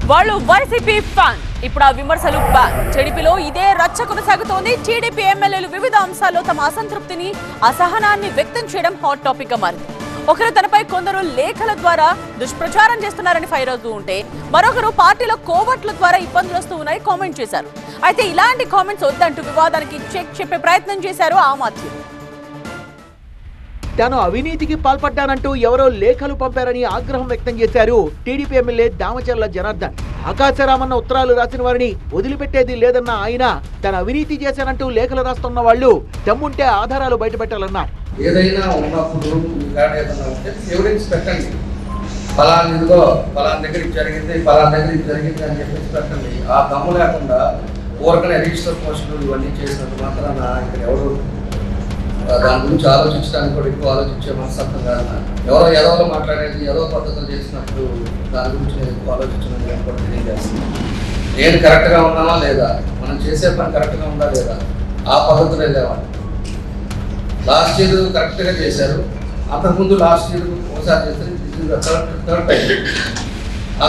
వాళ్ళు YCP fan. ఇప్పుడు ఆ విమర్శలు బ్యాన్. టీడీపీలో ఇదే రచ్చ కొనసాగుతోంది. టీడీపీ ఎమ్మెల్యేలు వివిధ అంశాల్లో తమ అసంతృప్తిని, అసహనాన్ని వ్యక్తం చేయడం హాట్ టాపిక్ గా మారింది. ఒకరు తనపై కొందరు లేఖల ద్వారా దుష్ప్రచారం చేస్తున్నారని ఫైర్ అవుతూ ఉంటే, మరొకరు పార్టీలో కోవట్ల ద్వారా ఇబ్బందులు వస్తూ ఉన్నాయి కామెంట్ చేశారు. అయితే ఇలాంటి కామెంట్స్ వద్దంటూ వివాదానికి చెక్ చెప్పే ప్రయత్నం చేశారు ఆమ్ ఆద్మీ. తాను అవినీతికి పాల్పడ్డానంటూ ఎవరో లేఖలు పంపారని ఆగ్రహం వ్యక్తం చేశారు టీడీపీ ఎమ్మెల్యే దామచర్ల జనార్దన్. ఆకాశరామన్న ఉత్తరాలు రాసిన వారిని వదిలిపెట్టేది లేదన్న ఆయన తను అవినీతి చేశానంటూ లేఖలు రాస్తున్న వాళ్ళు దమ్ముంటే ఆధారాలు బయటపెట్టాలన్నారు. ఏదైనా ఉన్నప్పుడు ఎవిడెన్స్ పెట్టండి, ఫలానా ఇదిగో ఫలానా దగ్గరికి జరిగింది, ఫలానా దగ్గరికి జరిగింది అని చెప్పేసి పెట్టండి. ఆ దమ్ము లేకుండా ఊరకనే రిజిస్టర్ పోస్టులు ఇవన్నీ చేసినట్టు మాత్రాన ఇక్కడ ఎవరు దాని గురించి ఆలోచించడానికి కూడా ఎక్కువ ఆలోచించే మనస్తత్వం కాదు. ఎవరో ఎదవలో మాట్లాడేది, ఏదో పద్ధతులు చేసినప్పుడు దాని గురించి నేను ఎక్కువ ఆలోచించడం కూడా తెలియజేస్తున్నాను. నేను కరెక్ట్గా ఉన్నానా లేదా, మనం చేసే పని కరెక్ట్గా ఉందా లేదా, ఆ పద్ధతులు వెళ్ళేవాడిని. లాస్ట్ ఇయర్ కరెక్ట్గా చేశారు, అంతకుముందు లాస్ట్ ఇయర్ ఒకసారి చేస్తారు, థర్డ్ టైం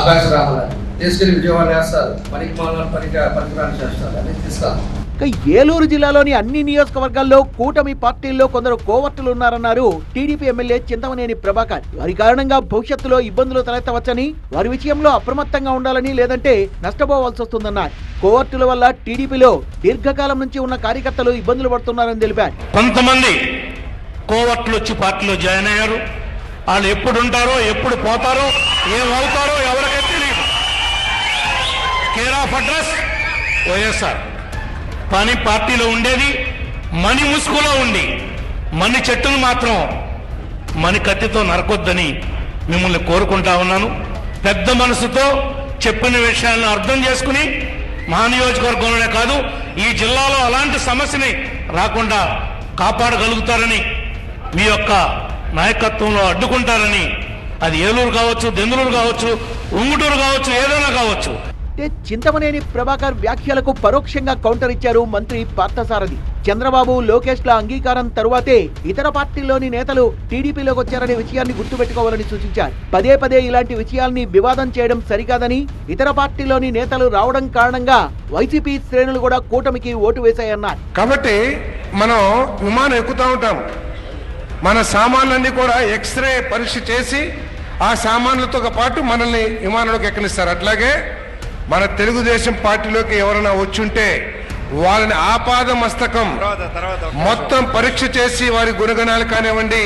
ఆకాశరామని తీసుకెళ్ళి విజయవాడ వేస్తారు, పనికి మాలను పనికిరాని చేస్తారు అని తీసుకెళ్తాం. ఏలూరు జిల్లాలోని అన్ని నియోజకవర్గాల్లో కూటమి పార్టీల్లో కొందరు కోవర్టులు ఉన్నారన్నారు టీడీపీ ఎమ్మెల్యే చింతమనేని ప్రభాకర్. వారి కారణంగా భవిష్యత్తులో ఇబ్బందులు తలెత్తవచ్చని, వారి విషయంలో అప్రమత్తంగా ఉండాలని, లేదంటే నష్టపోవాల్సి వస్తుందన్నారు. కోవర్టుల వల్ల టీడీపీలో దీర్ఘకాలం నుంచి ఉన్న కార్యకర్తలు ఇబ్బందులు పడుతున్నారని తెలిపారు. కొంతమంది కోవర్టులు వచ్చి పార్టీలో జాయిన్ అయ్యారు. వాళ్ళు ఎప్పుడు ఉంటారో, ఎప్పుడు పోతారో, ఏమవుతారో ఎవరికైతే తెలియదు. Care of address YSR. పని పార్టీలో ఉండేది మణి ముసుగులో ఉండి, మణి చెట్టును మాత్రం మణి కత్తితో నరకొద్దని మిమ్మల్ని కోరుకుంటా ఉన్నాను. పెద్ద మనసుతో చెప్పిన విషయాలను అర్థం చేసుకుని మా నియోజకవర్గంలోనే కాదు ఈ జిల్లాలో అలాంటి సమస్యని రాకుండా కాపాడగలుగుతారని, మీ యొక్క నాయకత్వంలో అడ్డుకుంటారని, అది ఏలూరు కావచ్చు, దెందులూరు కావచ్చు, ఉంగుటూరు కావచ్చు, ఏదైనా కావచ్చు. చింతమనేని ప్రభాకర్ వ్యాఖ్యలకు పరోక్షంగా కౌంటర్ ఇచ్చారు మంత్రి పార్థసారథి. చంద్రబాబు, లోకేష్ ల అంగీకారం తరువాతే ఇతర పార్టీల్లోని నేతలు టీడీపీలోకి వచ్చారనే విషయాన్ని గుర్తుపెట్టుకోవాలని సూచించారు. పదే పదే ఇలాంటి విషయాల్ని వివాదం చేయడం సరికాదని, ఇతర పార్టీలోని నేతలు రావడం కారణంగా వైసీపీ శ్రేణులు కూడా కూటమికి ఓటు వేశాయన్నారు. కాబట్టి మనం విమానం ఎక్కుతూ ఉంటాం, మన సామాన్లన్నీ కూడా ఎక్స్రే పరీక్ష చేసి ఆ సామాన్లతో పాటు మనల్ని విమానంలోకి ఎక్కనిస్తారు. అట్లాగే మన తెలుగుదేశం పార్టీలోకి ఎవరైనా వచ్చుంటే వాళ్ళని ఆపాద మస్తకం మొత్తం పరీక్ష చేసి వారి గుణగణాలు కానివ్వండి,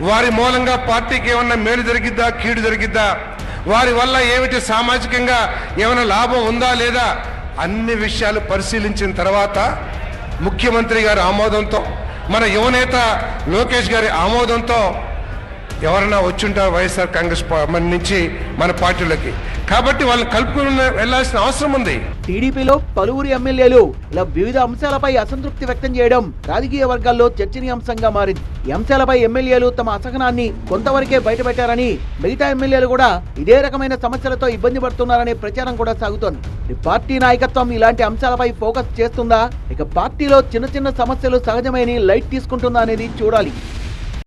వారి మూలంగా పార్టీకి ఏమన్నా మేలు జరిగిద్దా, కీడు జరిగిద్దా, వారి వల్ల ఏమిటి సామాజికంగా ఏమైనా లాభం ఉందా లేదా, అన్ని విషయాలు పరిశీలించిన తర్వాత ముఖ్యమంత్రి గారి ఆమోదంతో, మన యువనేత లోకేష్ గారి ఆమోదంతో ఎవరైనా వచ్చుంటారు వైఎస్ఆర్ కాంగ్రెస్ నుంచి మన పార్టీలోకి. కాబట్టి వాళ్ళని కలుపుకుని వెళ్లాల్సిన అవసరం ఉంది. టీడీపీలో పలువురు ఎమ్మెల్యేలు ఇలా వివిధ అంశాలపై అసంతృప్తి వ్యక్తం చేయడం రాజకీయ వర్గాల్లో చర్చనీయాంశంగా మారింది. ఈ అంశాలపై ఎమ్మెల్యేలు తమ అసహనాన్ని కొంతవరకే బయటపెట్టారని, మిగతా ఎమ్మెల్యేలు కూడా ఇదే రకమైన సమస్యలతో ఇబ్బంది పడుతున్నారనే ప్రచారం కూడా సాగుతోంది. పార్టీ నాయకత్వం ఇలాంటి అంశాలపై ఫోకస్ చేస్తుందా, ఇక పార్టీలో చిన్న చిన్న సమస్యలు సహజమైన లైట్ తీసుకుంటుందా అనేది చూడాలి.